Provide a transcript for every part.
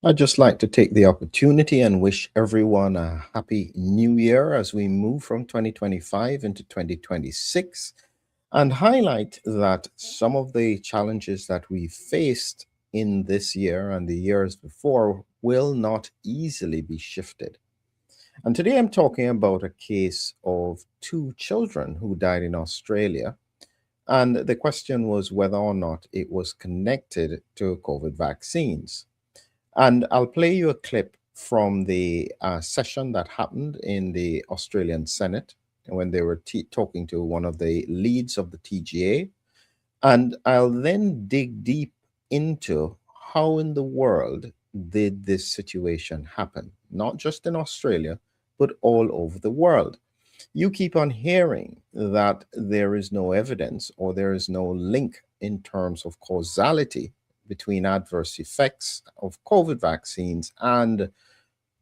I'd just like to take the opportunity and wish everyone a happy new year as we move from 2025 into 2026 and highlight that some of the challenges that we faced in this year and the years before will not easily be shifted. And today I'm talking about a case of two children who died in Australia. And the question was whether or not it was connected to COVID vaccines. And I'll play you a clip from the session that happened in the Australian Senate when they were talking to one of the leads of the TGA. And I'll then dig deep into how in the world did this situation happen, not just in Australia, but all over the world. You keep on hearing that there is no evidence or there is no link in terms of causality between adverse effects of COVID vaccines and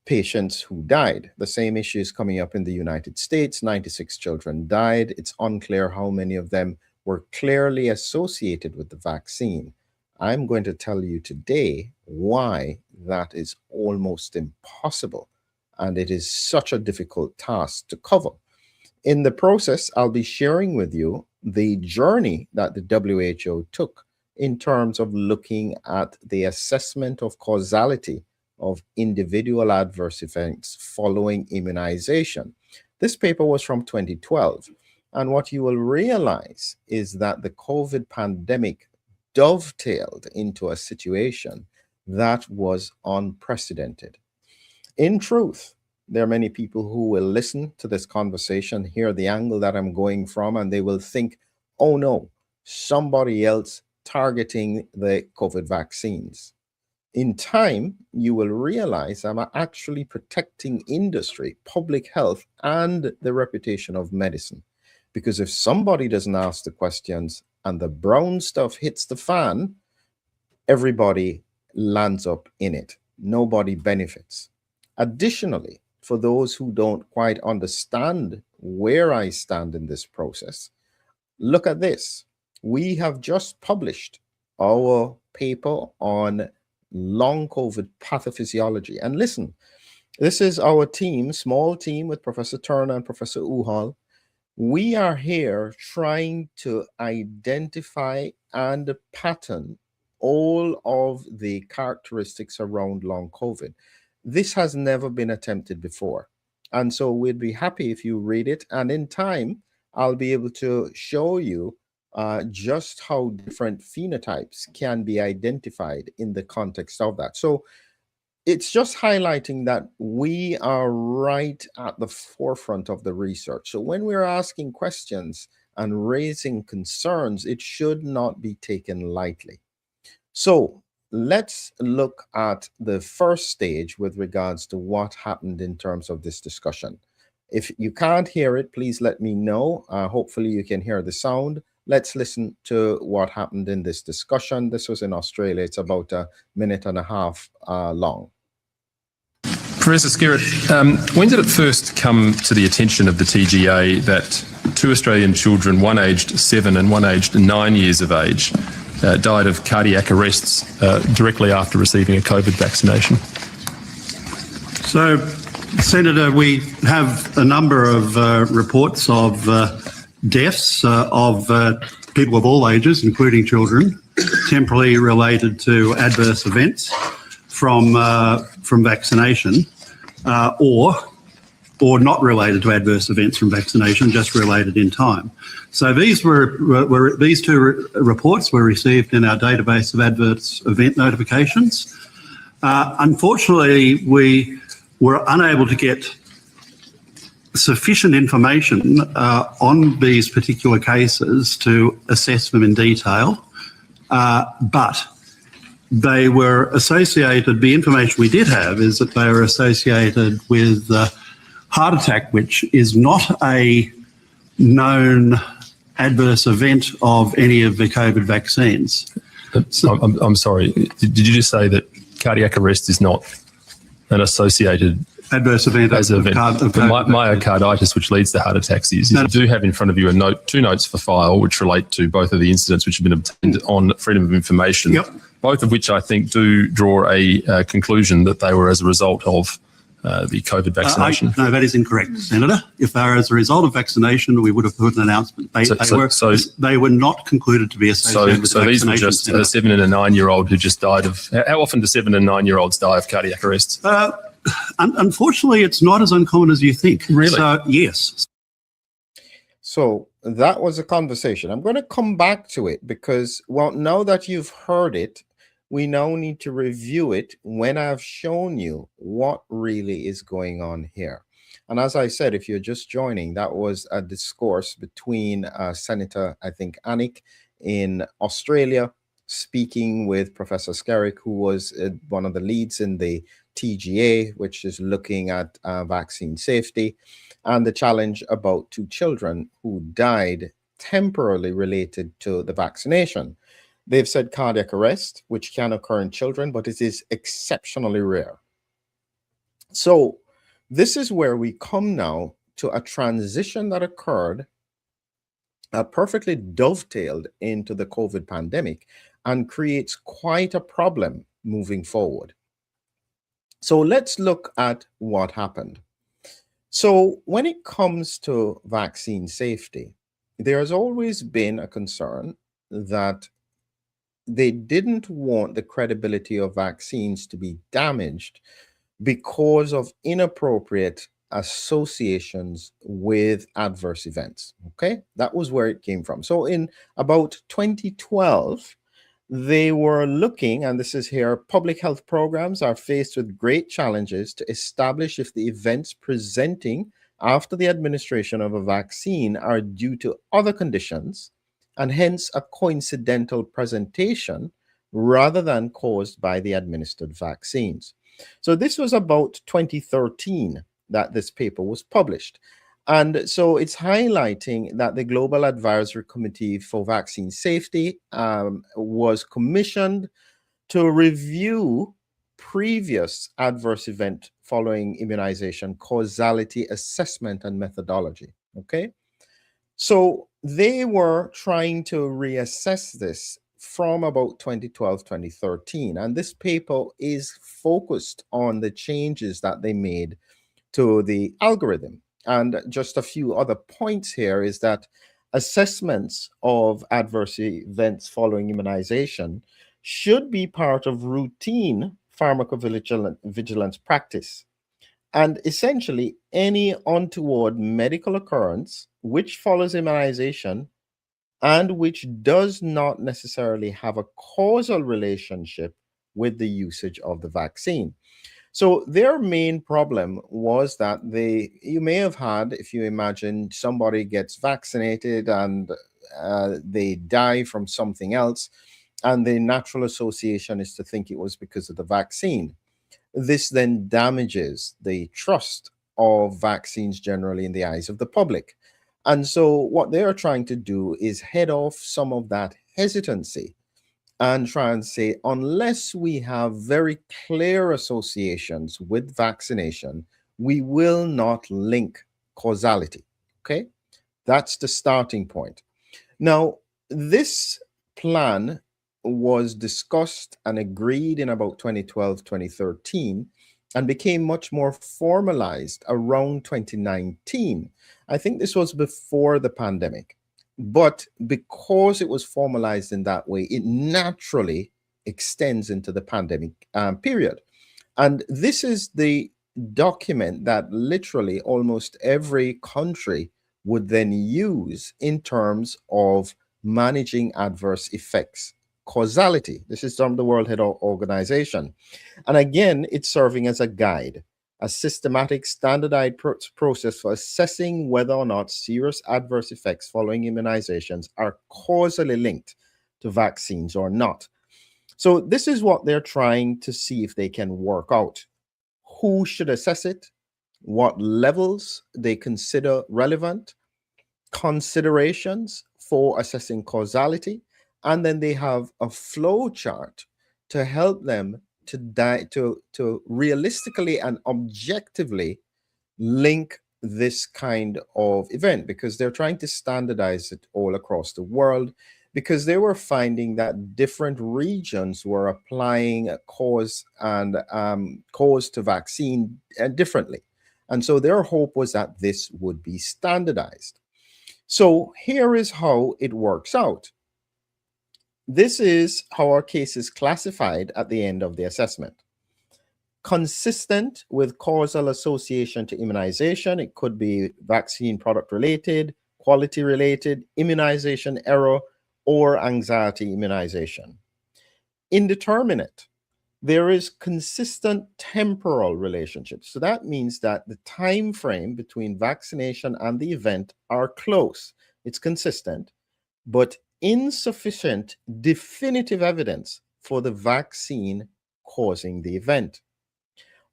patients who died. The same issue is coming up in the United States. 96 children died. It's unclear how many of them were clearly associated with the vaccine. I'm going to tell you today why that is almost impossible, and it is such a difficult task to cover. In the process, I'll be sharing with you the journey that the WHO took in terms of looking at the assessment of causality of individual adverse events following immunization. This paper was from 2012. And what you will realize is that the COVID pandemic dovetailed into a situation that was unprecedented. In truth, there are many people who will listen to this conversation, hear the angle that I'm going from, and they will think, oh no, somebody else targeting the COVID vaccines. In time, you will realize I'm actually protecting industry, public health, and the reputation of medicine. Because if somebody doesn't ask the questions and the brown stuff hits the fan, everybody lands up in it. Nobody benefits. Additionally, for those who don't quite understand where I stand in this process, look at this. We have just published our paper on long COVID pathophysiology. And listen, this is our team, small team with Professor Turner and Professor Uhal. We are here trying to identify and pattern all of the characteristics around long COVID. This has never been attempted before. And so we'd be happy if you read it. And in time, I'll be able to show you just how different phenotypes can be identified in the context of that. So it's just highlighting that we are right at the forefront of the research. So when we're asking questions and raising concerns, it should not be taken lightly. So let's look at the first stage with regards to what happened in terms of this discussion. If you can't hear it, please let me know. Hopefully you can hear the sound. Let's listen to what happened in this discussion. This was in Australia. It's about a minute and a half long. Professor Skerritt, when did it first come to the attention of the TGA that two Australian children, one aged 7 and one aged 9 years of age, died of cardiac arrests directly after receiving a COVID vaccination? So, Senator, we have a number of reports of deaths of people of all ages, including children, temporally related to adverse events from vaccination, or not related to adverse events from vaccination, just related in time. So these these two reports were received in our database of adverse event notifications. Unfortunately, we were unable to get sufficient information on these particular cases to assess them in detail, but they were associated, the information we did have is that they were associated with heart attack, which is not a known adverse event of any of the COVID vaccines. I'm sorry, did you just say that cardiac arrest is not an associated adverse event as an event? Myocarditis, which leads to heart attacks, is. You do have in front of you two notes for file which relate to both of the incidents which have been obtained on Freedom of Information both of which I think do draw a conclusion that they were as a result of the COVID vaccination. No, that is incorrect, Senator. If they are as a result of vaccination, we would have put an announcement. They were not concluded to be associated with vaccination. So these were just a 7 and a 9-year-old who just died of... How often do 7 and 9-year-olds die of cardiac arrest? Unfortunately, it's not as uncommon as you think. Really? So, yes. So that was a conversation. I'm going to come back to it because, well, now that you've heard it, we now need to review it when I've shown you what really is going on here. And as I said, if you're just joining, that was a discourse between Senator, I think, Anik in Australia, speaking with Professor Skerritt, who was one of the leads in the TGA, which is looking at vaccine safety, and the challenge about 2 children who died temporarily related to the vaccination. They've said cardiac arrest, which can occur in children, but it is exceptionally rare. So this is where we come now to a transition that occurred, perfectly dovetailed into the COVID pandemic and creates quite a problem moving forward. So let's look at what happened. So when it comes to vaccine safety, there has always been a concern that they didn't want the credibility of vaccines to be damaged because of inappropriate associations with adverse events. Okay, that was where it came from. So in about 2012, they were looking, and this is here, public health programs are faced with great challenges to establish if the events presenting after the administration of a vaccine are due to other conditions and hence a coincidental presentation rather than caused by the administered vaccines. So this was about 2013 that this paper was published. And so it's highlighting that the Global Advisory Committee for Vaccine Safety was commissioned to review previous adverse event following immunization causality assessment and methodology. Okay. So they were trying to reassess this from about 2012, 2013. And this paper is focused on the changes that they made to the algorithm. And just a few other points here is that assessments of adverse events following immunization should be part of routine pharmacovigilance practice. And essentially, any untoward medical occurrence which follows immunization and which does not necessarily have a causal relationship with the usage of the vaccine. So their main problem was that you may have had, if you imagine somebody gets vaccinated and they die from something else, and the natural association is to think it was because of the vaccine. This then damages the trust of vaccines generally in the eyes of the public. And so what they are trying to do is head off some of that hesitancy and try and say, unless we have very clear associations with vaccination, we will not link causality. Okay, that's the starting point. Now, this plan was discussed and agreed in about 2012, 2013, and became much more formalized around 2019. I think this was before the pandemic. But because it was formalized in that way, it naturally extends into the pandemic period. And this is the document that literally almost every country would then use in terms of managing adverse effects. Causality. This is from the World Health Organization. And again, it's serving as a guide, a systematic standardized process for assessing whether or not serious adverse effects following immunizations are causally linked to vaccines or not. So this is what they're trying to see if they can work out. Who should assess it? What levels they consider relevant? Considerations for assessing causality. And then they have a flow chart to help them to realistically and objectively link this kind of event, because they're trying to standardize it all across the world. because they were finding that different regions were applying a cause to vaccine differently. And so their hope was that this would be standardized. So here is how it works out. This is how our case is classified at the end of the assessment. Consistent with causal association to immunization. It could be vaccine product related, quality related, immunization error, or anxiety immunization. Indeterminate. There is consistent temporal relationship. So that means that the time frame between vaccination and the event are close. It's consistent, but insufficient definitive evidence for the vaccine causing the event.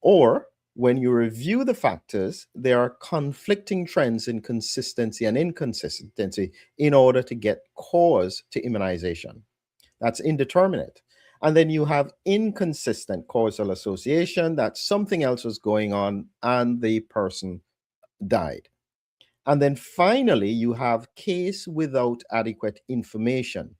Or when you review the factors, there are conflicting trends in consistency and inconsistency in order to get cause to immunization. That's indeterminate. And then you have inconsistent causal association, that something else was going on and the person died. And then finally, you have case without adequate information,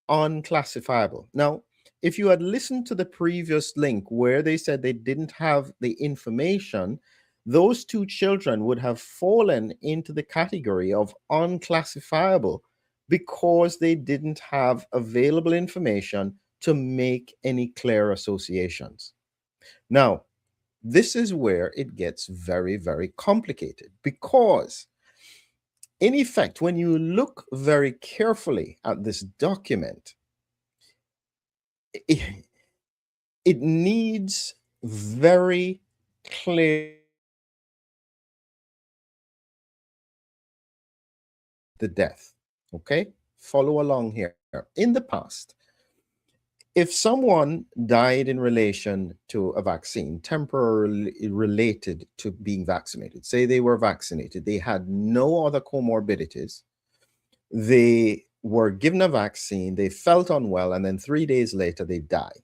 unclassifiable. Now, if you had listened to the previous link where they said they didn't have the information, those two children would have fallen into the category of unclassifiable because they didn't have available information to make any clear associations. Now, this is where it gets very, very complicated, because in effect, when you look very carefully at this document, it needs very clear the death. Okay, follow along here. In the past, if someone died in relation to a vaccine, temporarily related to being vaccinated, say they were vaccinated, they had no other comorbidities, they were given a vaccine, they felt unwell, and then 3 days later they die.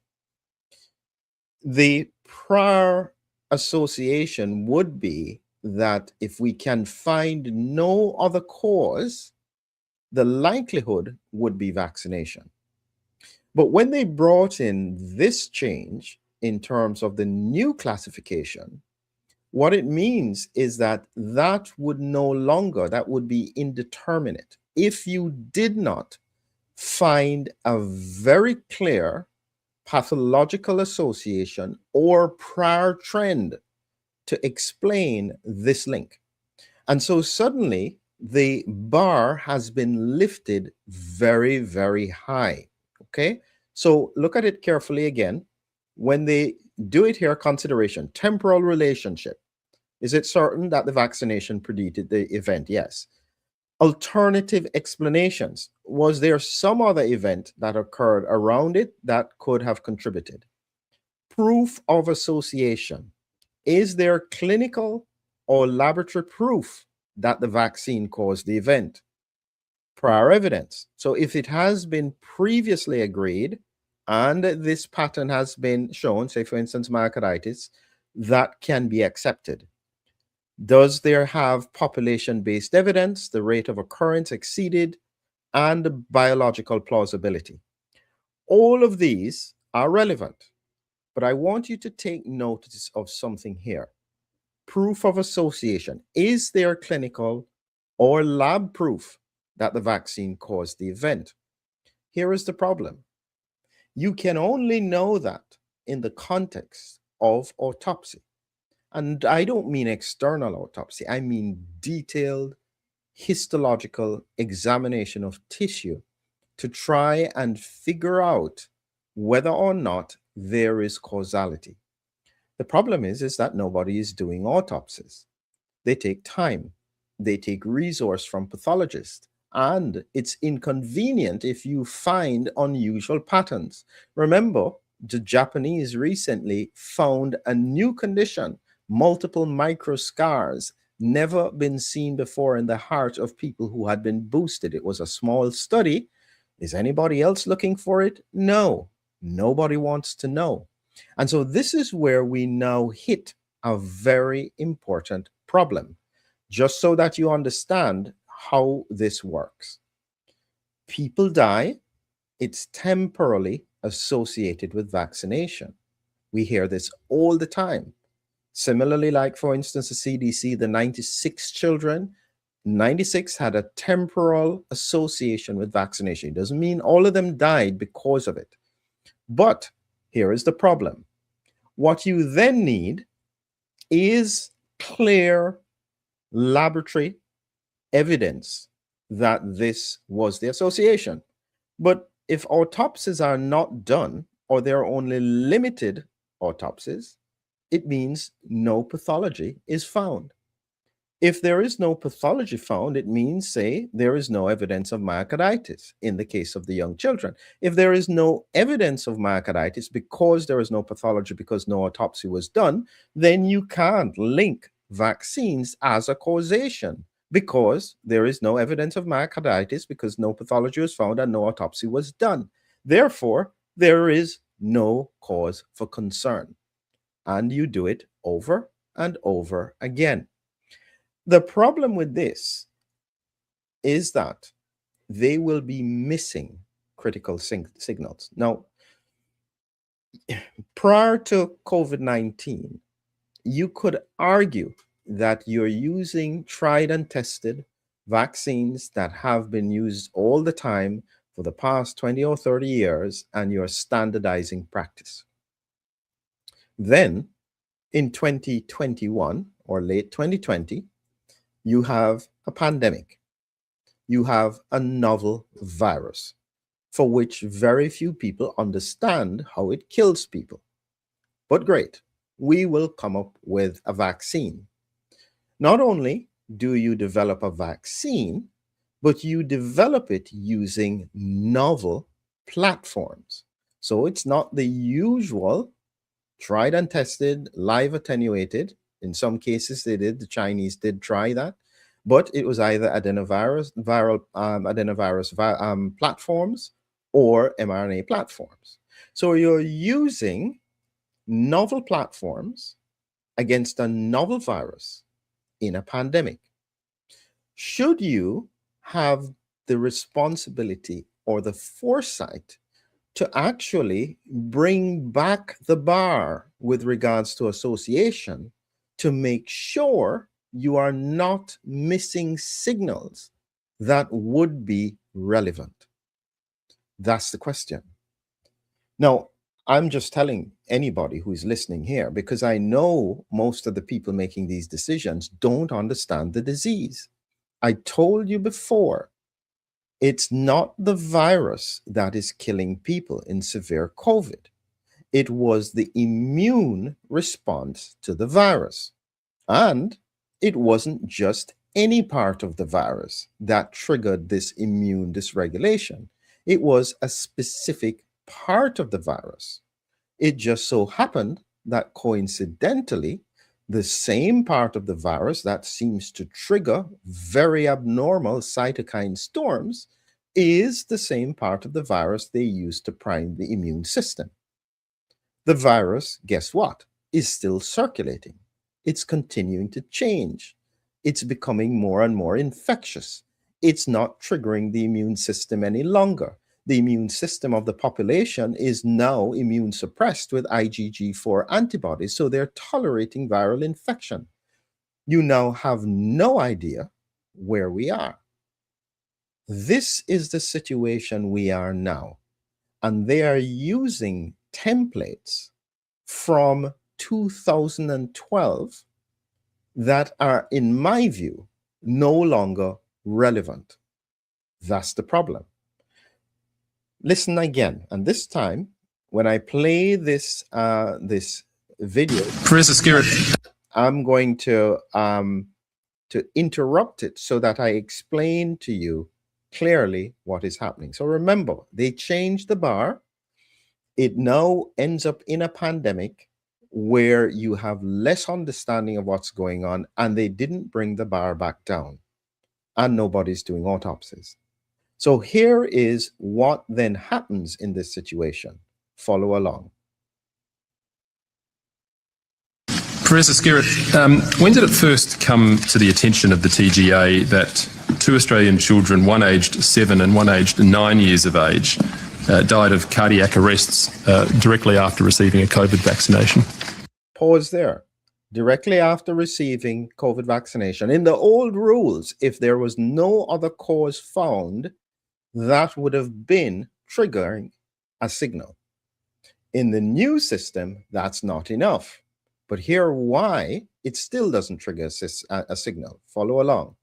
The prior association would be that if we can find no other cause, the likelihood would be vaccination. But when they brought in this change in terms of the new classification, what it means is that that would no longer, that would be indeterminate. If you did not find a very clear pathological association or prior trend to explain this link. And so suddenly the bar has been lifted very, very high. Okay, so look at it carefully again. When they do it here, consideration, temporal relationship. Is it certain that the vaccination predicted the event? Yes. Alternative explanations. Was there some other event that occurred around it that could have contributed? Proof of association. Is there clinical or laboratory proof that the vaccine caused the event? Prior evidence. So if it has been previously agreed and this pattern has been shown, say for instance myocarditis, that can be accepted. Does there have population-based evidence, the rate of occurrence exceeded, and biological plausibility? All of these are relevant, but I want you to take notice of something here. Proof of association. Is there clinical or lab proof that the vaccine caused the event? Here is the problem. You can only know that in the context of autopsy. And I don't mean external autopsy. I mean detailed histological examination of tissue to try and figure out whether or not there is causality. The problem is that nobody is doing autopsies. They take time. They take resource from pathologists. And it's inconvenient if you find unusual patterns. Remember, the Japanese recently found a new condition, multiple microscars, never been seen before in the heart of people who had been boosted. It was a small study. Is anybody else looking for it? No, nobody wants to know. And so this is where we now hit a very important problem, just so that you understand how this works. People die, it's temporarily associated with vaccination. We hear this all the time. Similarly, like for instance, the CDC, the 96 children, 96 had a temporal association with vaccination. It doesn't mean all of them died because of it. But here is the problem. What you then need is clear laboratory evidence that this was the association. But if autopsies are not done, or there are only limited autopsies, it means no pathology is found. If there is no pathology found, it means, say, there is no evidence of myocarditis in the case of the young children. If there is no evidence of myocarditis because there is no pathology, because no autopsy was done, then you can't link vaccines as a causation, because there is no evidence of myocarditis, because no pathology was found and no autopsy was done. Therefore, there is no cause for concern. And you do it over and over again. The problem with this is that they will be missing critical signals. Now, prior to COVID-19, you could argue that you're using tried and tested vaccines that have been used all the time for the past 20 or 30 years, and you're standardizing practice. Then, in 2021 or late 2020, you have a pandemic. You have a novel virus for which very few people understand how it kills people. But great, we will come up with a vaccine. Not only do you develop a vaccine, but you develop it using novel platforms. So it's not the usual tried and tested, live attenuated. In some cases they did, the Chinese did try that, but it was either adenovirus platforms or mRNA platforms. So you're using novel platforms against a novel virus in a pandemic. Should you have the responsibility or the foresight to actually bring back the bar with regards to association to make sure you are not missing signals that would be relevant? That's the question. Now, I'm just telling anybody who is listening here, because I know most of the people making these decisions don't understand the disease. I told you before, it's not the virus that is killing people in severe COVID. It was the immune response to the virus. And it wasn't just any part of the virus that triggered this immune dysregulation. It was a specific part of the virus. It just so happened that coincidentally, the same part of the virus that seems to trigger very abnormal cytokine storms is the same part of the virus they use to prime the immune system. The virus, guess what, is still circulating. It's continuing to change. It's becoming more and more infectious. It's not triggering the immune system any longer. The immune system of the population is now immune suppressed with IgG4 antibodies, so they're tolerating viral infection. You now have no idea where we are. This is the situation we are now. And they are using templates from 2012 that are, in my view, no longer relevant. That's the problem. Listen again, and this time, when I play this this video, Professor Skerritt, I'm going to interrupt it so that I explain to you clearly what is happening. So remember, they changed the bar. It now ends up in a pandemic where you have less understanding of what's going on, and they didn't bring the bar back down, and nobody's doing autopsies. So here is what then happens in this situation. Follow along. Professor Skerritt, when did it first come to the attention of the TGA that two Australian children, one aged 7 and one aged 9 years of age, died of cardiac arrests directly after receiving a COVID vaccination. Pause there. Directly after receiving COVID vaccination. In the old rules, if there was no other cause found, that would have been triggering a signal. In the new system, that's not enough. But here why it still doesn't trigger a signal. Follow along.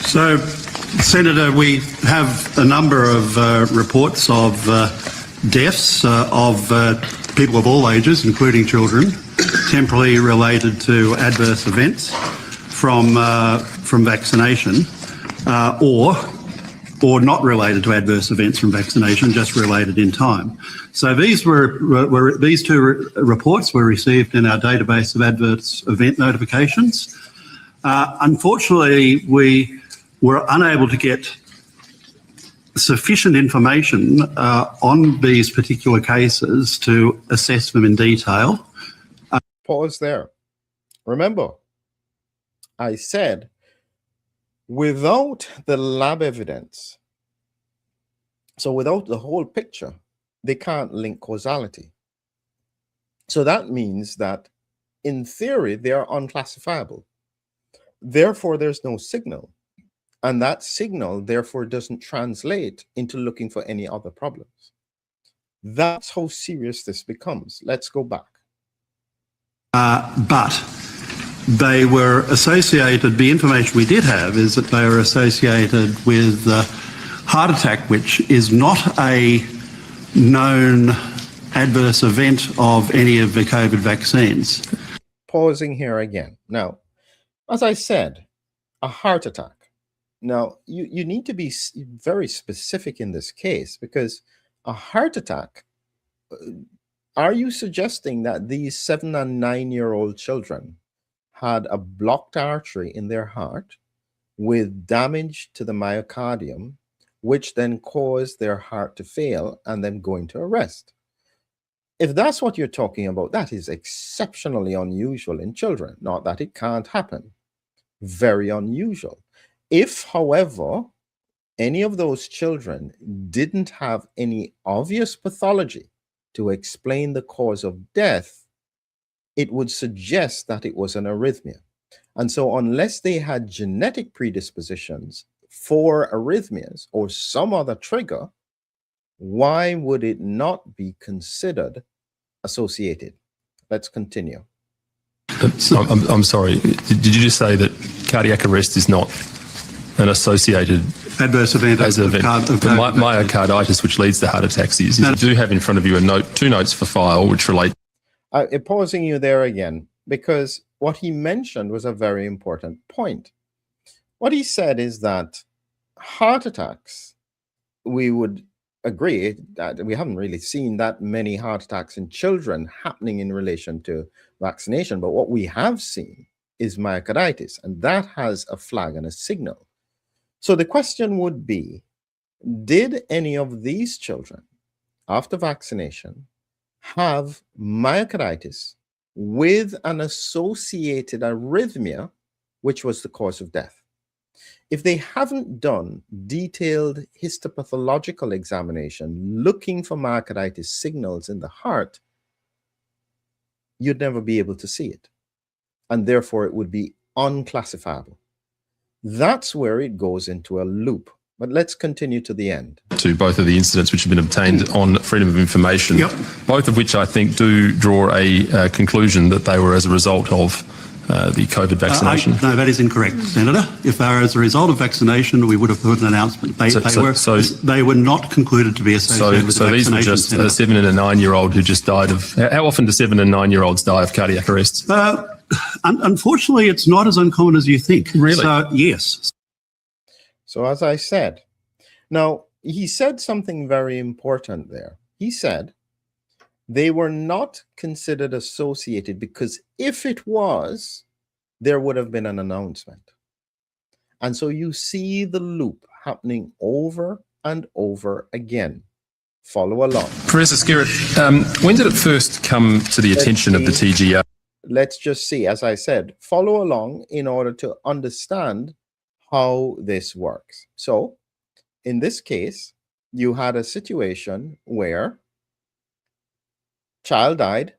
So, Senator, we have a number of reports of deaths of people of all ages, including children, temporally related to adverse events from vaccination, or not related to adverse events from vaccination, just related in time. So these these two reports were received in our database of adverse event notifications. Unfortunately, we were unable to get sufficient information on these particular cases to assess them in detail. Pause there. Remember, I said, without the lab evidence, so without the whole picture, they can't link causality. So that means that, in theory, they are unclassifiable. Therefore, there's no signal. And that signal, therefore, doesn't translate into looking for any other problems. That's how serious this becomes. Let's go back. But they were associated, the information we did have is that they were associated with heart attack, which is not a known adverse event of any of the COVID vaccines. Pausing here again. Now, as I said, a heart attack. Now, you need to be very specific in this case, because a heart attack, are you suggesting that these 7 and 9-year-old children had a blocked artery in their heart with damage to the myocardium, which then caused their heart to fail and them going to arrest? If that's what you're talking about, that is exceptionally unusual in children. Not that it can't happen. Very unusual. If, however, any of those children didn't have any obvious pathology to explain the cause of death, it would suggest that it was an arrhythmia. And so unless they had genetic predispositions for arrhythmias or some other trigger, why would it not be considered associated? Let's continue. I'm sorry, did you just say that cardiac arrest is not an associated adverse event as event? Myocarditis, which leads to heart attacks, is. You do have in front of you two notes for file which relate. Pausing you there again, because what he mentioned was a very important point. What he said is that heart attacks, we would agree that we haven't really seen that many heart attacks in children happening in relation to vaccination, but what we have seen is myocarditis, and that has a flag and a signal. So the question would be, did any of these children after vaccination have myocarditis with an associated arrhythmia, which was the cause of death? If they haven't done detailed histopathological examination looking for myocarditis signals in the heart, you'd never be able to see it. And therefore, it would be unclassifiable. That's where it goes into a loop. But let's continue to the end. To both of the incidents which have been obtained on freedom of information, yep. Both of which I think do draw a conclusion that they were as a result of the COVID vaccination. No, that is incorrect, Senator. If they were as a result of vaccination, we would have put an announcement. They were not concluded to be associated with vaccination. So these were just a 7 and a 9-year-old who just died of... How often do 7 and 9-year-olds die of cardiac arrests? Unfortunately, it's not as uncommon as you think. Really? So, yes. So as I said, now he said something very important there. He said they were not considered associated because if it was, there would have been an announcement. And so you see the loop happening over and over again. Follow along. Professor Skerritt, when did it first come to the attention of the TGA? Let's just see, as I said, follow along in order to understand how this works. So in this case, you had a situation where child died,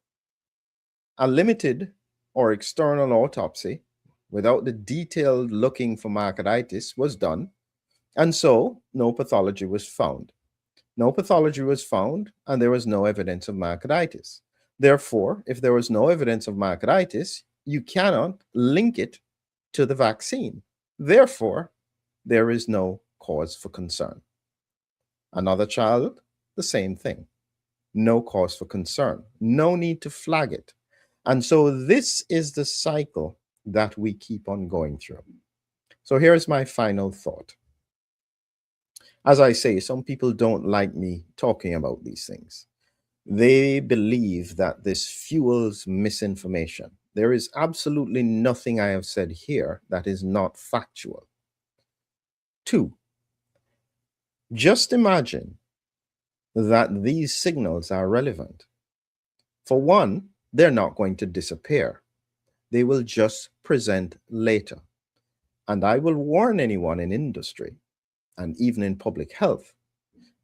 a limited or external autopsy without the detailed looking for myocarditis was done, and so no pathology was found. No pathology was found, and there was no evidence of myocarditis. Therefore, if there was no evidence of myocarditis, you cannot link it to the vaccine. Therefore, there is no cause for concern. Another child, the same thing. No cause for concern. No need to flag it. And so this is the cycle that we keep on going through. So here's my final thought. As I say, some people don't like me talking about these things. They believe that this fuels misinformation. There is absolutely nothing I have said here that is not factual. 2, just imagine that these signals are relevant. For one, they're not going to disappear. They will just present later. And I will warn anyone in industry and even in public health,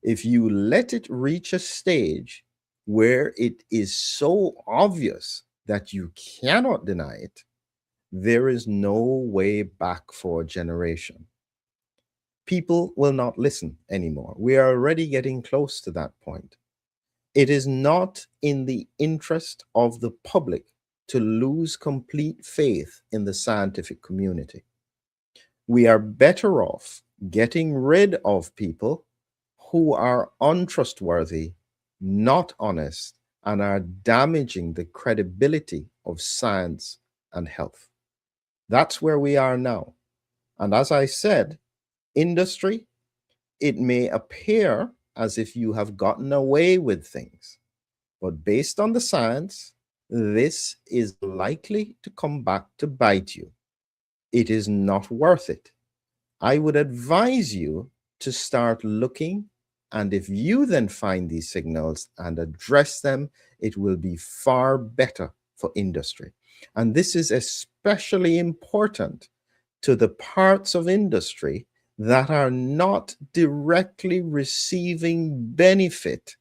if you let it reach a stage where it is so obvious that you cannot deny it, there is no way back for a generation. People will not listen anymore. We are already getting close to that point. It is not in the interest of the public to lose complete faith in the scientific community. We are better off getting rid of people who are untrustworthy, not honest, and are damaging the credibility of science and health. That's where we are now. And as I said, industry, it may appear as if you have gotten away with things, but based on the science, this is likely to come back to bite you. It is not worth it. I would advise you to start looking, and if you then find these signals and address them, it will be far better for industry. And this is especially important to the parts of industry that are not directly receiving benefit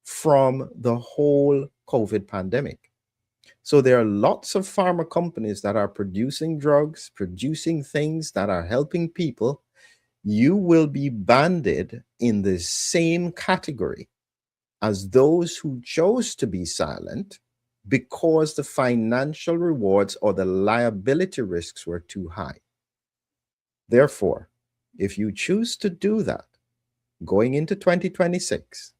from the whole COVID pandemic. So there are lots of pharma companies that are producing drugs, producing things that are helping people. You will be banded in the same category as those who chose to be silent because the financial rewards or the liability risks were too high. Therefore, if you choose to do that, going into 2026,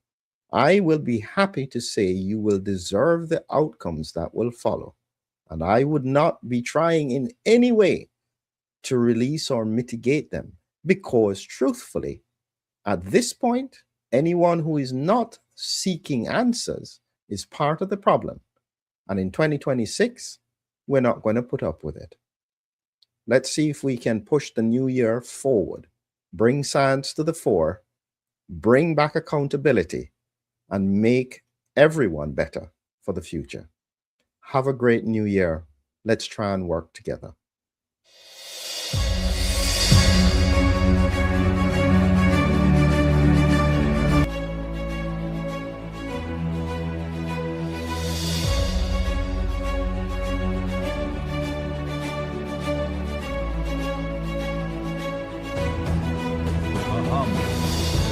I will be happy to say you will deserve the outcomes that will follow. And I would not be trying in any way to release or mitigate them, because truthfully, at this point, anyone who is not seeking answers is part of the problem. And in 2026, we're not going to put up with it. Let's see if we can push the new year forward, bring science to the fore, bring back accountability, and make everyone better for the future. Have a great new year. Let's try and work together.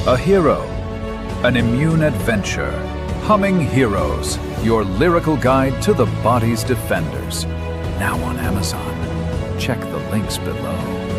A hero, an immune adventure. Humming Heroes, your lyrical guide to the body's defenders. Now on Amazon. Check the links below.